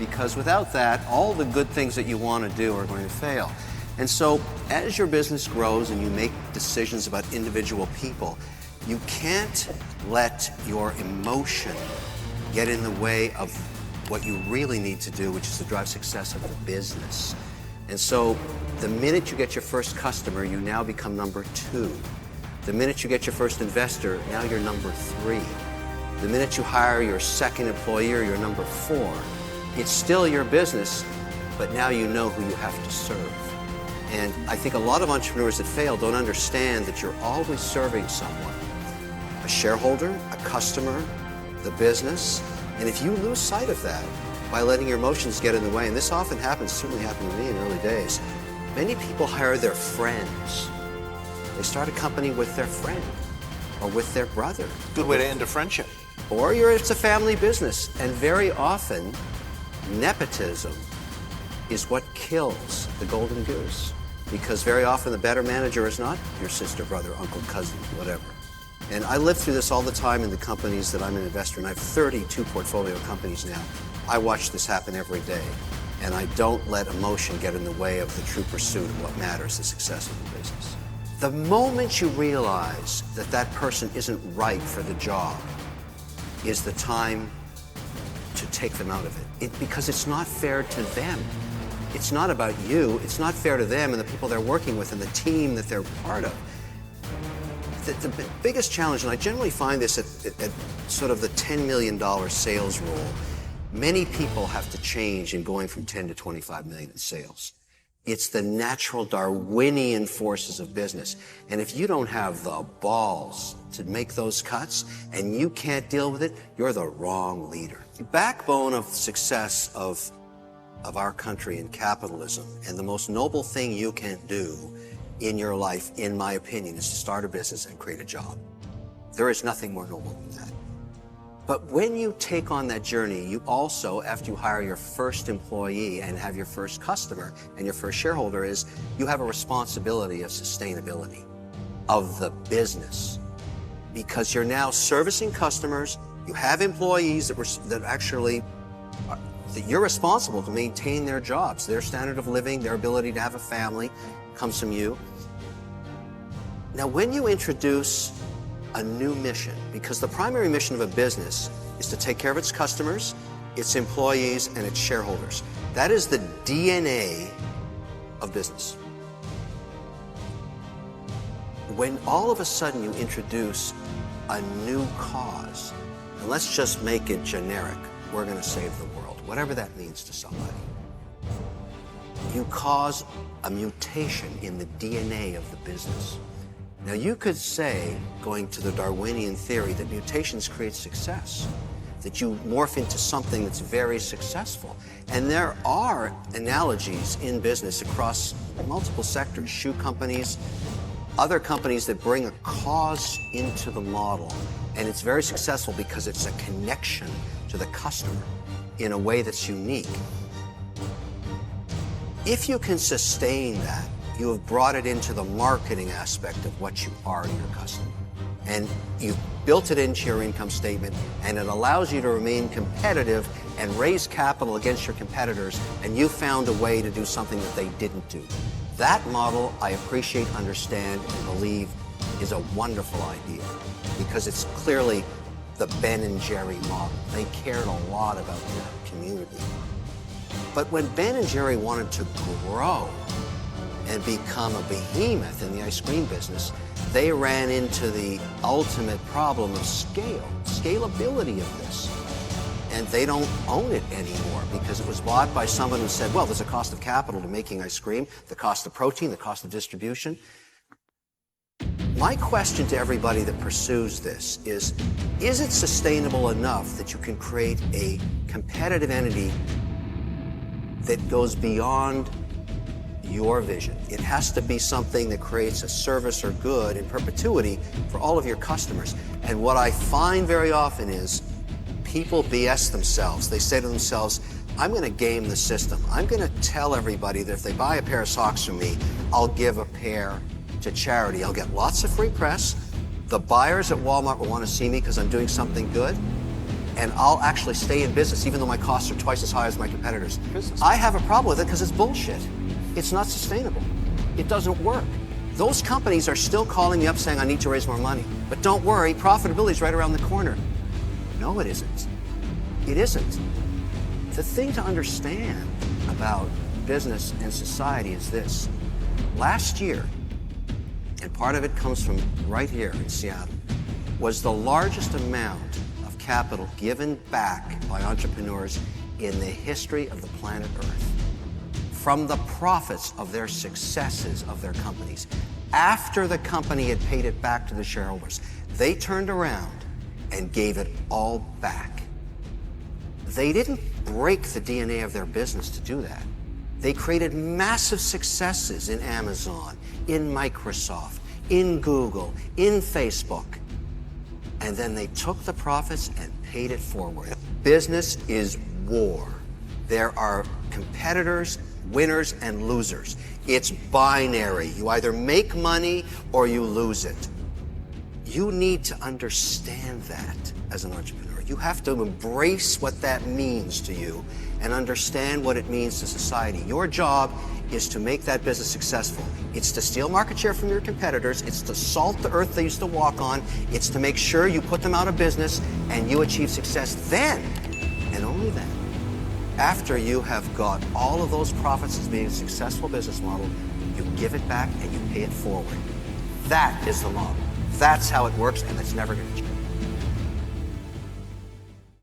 because without that, all the good things that you want to do are going to fail. And so as your business grows and you make decisions about individual people, you can't let your emotion get in the way of what you really need to do, which is to drive success of the business. And so the minute you get your first customer, you now become number 2. The minute you get your first investor, now you're number 3. The minute you hire your second employee, you're number 4. It's still your business, but now you know who you have to serve. And I think a lot of entrepreneurs that fail don't understand that you're always serving someone. A shareholder, a customer, the business. And if you lose sight of that by letting your emotions get in the way, and this often happens, certainly happened to me in early days, many people hire their friends. They start a company with their friend or with their brother. Good way to end a friendship. Or it's a family business. And very often, nepotism is what kills the golden goose. Because very often the better manager is not your sister, brother, uncle, cousin, whatever. And I live through this all the time in the companies that I'm an investor in. I have 32 portfolio companies now. I watch this happen every day. And I don't let emotion get in the way of the true pursuit of what matters, the success of the business. The moment you realize that that person isn't right for the job is the time to take them out of it. Because it's not fair to them. It's not about you. It's not fair to them and the people they're working with and the team that they're part of. The biggest challenge, and I generally find this at sort of the $10 million sales rule, many people have to change in going from 10 to 25 million in sales. It's the natural Darwinian forces of business. And if you don't have the balls to make those cuts and you can't deal with it, you're the wrong leader. The backbone of the success of our country and capitalism, and the most noble thing you can do in your life, in my opinion, is to start a business and create a job. There is nothing more noble than that. But when you take on that journey, you also, after you hire your first employee and have your first customer and your first shareholder, is you have a responsibility of sustainability of the business. Because you're now servicing customers, you have employees that you're responsible to maintain their jobs, their standard of living, their ability to have a family comes from you. Now, when you introduce a new mission, because the primary mission of a business is to take care of its customers, its employees, and its shareholders. That is the DNA of business. When all of a sudden you introduce a new cause, and let's just make it generic, we're going to save the world, whatever that means to somebody. You cause a mutation in the DNA of the business. Now, you could say, going to the Darwinian theory, that mutations create success, that you morph into something that's very successful. And there are analogies in business across multiple sectors, shoe companies, other companies that bring a cause into the model. And it's very successful because it's a connection to the customer in a way that's unique. If you can sustain that, you have brought it into the marketing aspect of what you are to your customer. And you've built it into your income statement, and it allows you to remain competitive and raise capital against your competitors, and you found a way to do something that they didn't do. That model, I appreciate, understand, and believe is a wonderful idea, because it's clearly the Ben and Jerry model. They cared a lot about their community. But when Ben and Jerry wanted to grow and become a behemoth in the ice cream business, they ran into the ultimate problem of scalability of this. And they don't own it anymore because it was bought by someone who said, well, there's a cost of capital to making ice cream, the cost of protein, the cost of distribution. My question to everybody that pursues this is it sustainable enough that you can create a competitive entity that goes beyond your vision? It has to be something that creates a service or good in perpetuity for all of your customers. And what I find very often is people BS themselves. They say to themselves, I'm going to game the system. I'm going to tell everybody that if they buy a pair of socks from me, I'll give a pair to charity. I'll get lots of free press. The buyers at Walmart will want to see me because I'm doing something good. and I'll actually stay in business even though my costs are twice as high as my competitors. I have a problem with it because it's bullshit. It's not sustainable. It doesn't work. Those companies are still calling me up saying I need to raise more money. But don't worry, profitability is right around the corner. No, it isn't. It isn't. The thing to understand about business and society is this. Last year, and part of it comes from right here in Seattle, was the largest amount of capital given back by entrepreneurs in the history of the planet Earth. From the profits of their successes of their companies, after the company had paid it back to the shareholders, they turned around and gave it all back. They didn't break the DNA of their business to do that. They created massive successes in Amazon, in Microsoft, in Google, in Facebook. And then they took the profits and paid it forward. Business is war. There are competitors, winners, and losers. It's binary. You either make money or you lose it. You need to understand that as an entrepreneur. You have to embrace what that means to you and understand what it means to society. Your job is to make that business successful. It's to steal market share from your competitors. It's to salt the earth they used to walk on. It's to make sure you put them out of business and you achieve success. Then, and only then, after you have got all of those profits as being a successful business model, you give it back and you pay it forward. That is the model. That's how it works, and it's never going to change.